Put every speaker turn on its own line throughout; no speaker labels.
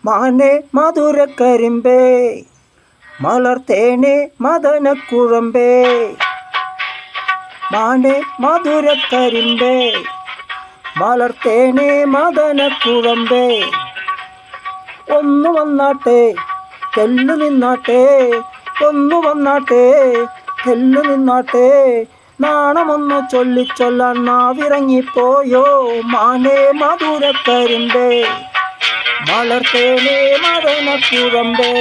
മാനെ മധുരക്കരിമ്പേ മലർത്തേനെ മദനക്കുഴമ്പേ. മാനെ മധുരക്കരിമ്പേ മലർത്തേനെ മദനക്കുഴമ്പേ. ഒന്നു വന്നാട്ടെ തെല്ലു നിന്നാട്ടെ, ഒന്നു വന്നാട്ടെ തെല്ലു നിന്നാട്ടെ. നാണമൊന്നു ചൊല്ലിച്ചൊല്ലാൻ നാവിറങ്ങിപ്പോയോ. മാനെ മധുരക്കരിമ്പേ മലർത്തേനെ മദനക്കുഴമ്പേ.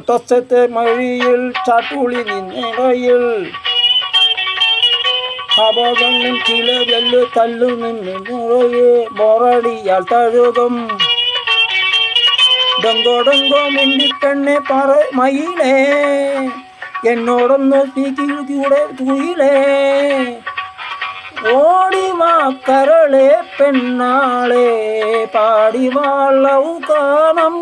തൊട്ടത്തെ മഴിയിൽ ചാട്ടുളി നിന്നിടയിൽ അപകടം ചില വെല്ലു തല്ലു നിന്ന് മുറയെ ബോറടിയാൽ തഴുകും. ഡൊങ്കോടൊങ്കോ മിണ്ടിപ്പെണ്ണെ പറ മയിലേ, എന്നോടൊന്ന് കൂടെ തുയിലേ. ഓടിവാ കരളെ പെണ്ണാളെ പാടിവാളവു കാണം.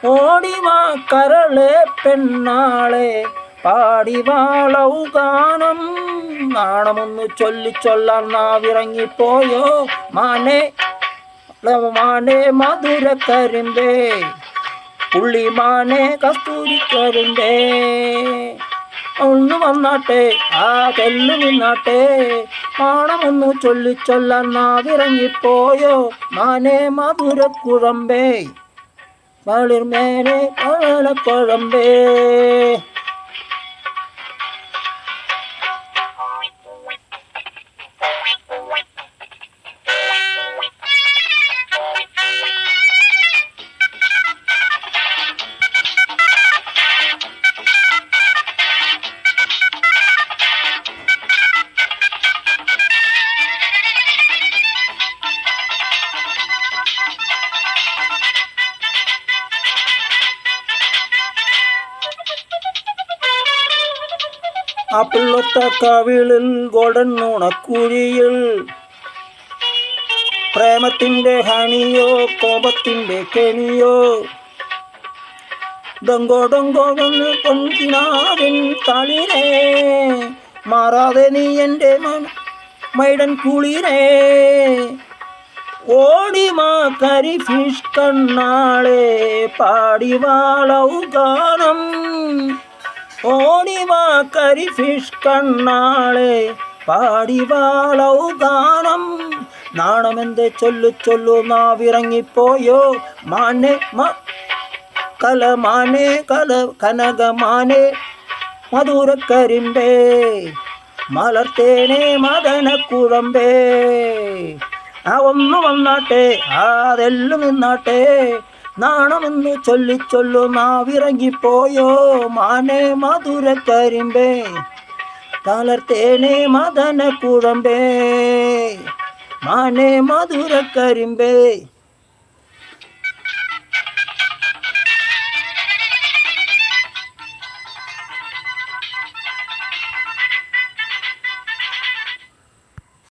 ഓടിവാ കരളെ പെണ്ണാളെ പാടിവാളവു കാണം. നാണമൊന്നു ചൊല്ലിച്ചൊല്ലാൻ നാവിറങ്ങിപ്പോയോ. മാനെ മാനെ മധുരക്കരിമ്പേ പുള്ളിമാനെ കസ്തൂരിക്കരിമ്പേ. ഒന്ന് വന്നാട്ടെ തെല്ലു നിന്നാട്ടെ. നാണമൊന്നു ചൊല്ലിച്ചൊല്ലാൻ നാവിറങ്ങിപ്പോയോ. മാനെ മധുരക്കുഴമ്പേ മലർമേനെ മദനക്കുഴമ്പേ. ആ പിള്ളത്ത കവിളിൽ ഗോൾഡൻ നുണക്കുഴിയിൽ പ്രേമത്തിൻ്റെ ഹണിയോ കോപത്തിൻ്റെ കെണിയോ. ഡൊങ്കോ ഡൊങ്കോ പൊൻകിനാവിൻ തളിരേ, മാറാതെ നീ എൻ്റെ മൈഡൻ കുളിരേ. ഓടിമാ കരിഫിഷ് കണ്ണാളെ പാടിവാളവു ഗാനം. ഓടിവാ കരിഫിഷ് കണ്ണാളെ പാടിവാളവു ഗാനം. നാണമെന്ത് ചൊല്ലു ചൊല്ലു നാവിറങ്ങിപ്പോയോ. മാനെ കലമാനെ കനകമാനെ മധുരക്കരിമ്പേ മലർത്തേനെ മദനക്കുഴമ്പേ. ഒന്ന് വന്നാട്ടെ തെല്ലു നിന്നാട്ടെ. നാണമെന്നു ചൊല്ലിച്ചൊല്ലു നാവിറങ്ങിപ്പോയോ. മാനെ മധുരക്കരിമ്പേ മലർത്തേനെ മദനക്കുഴമ്പേ. മാനെ മധുരക്കരിമ്പേ.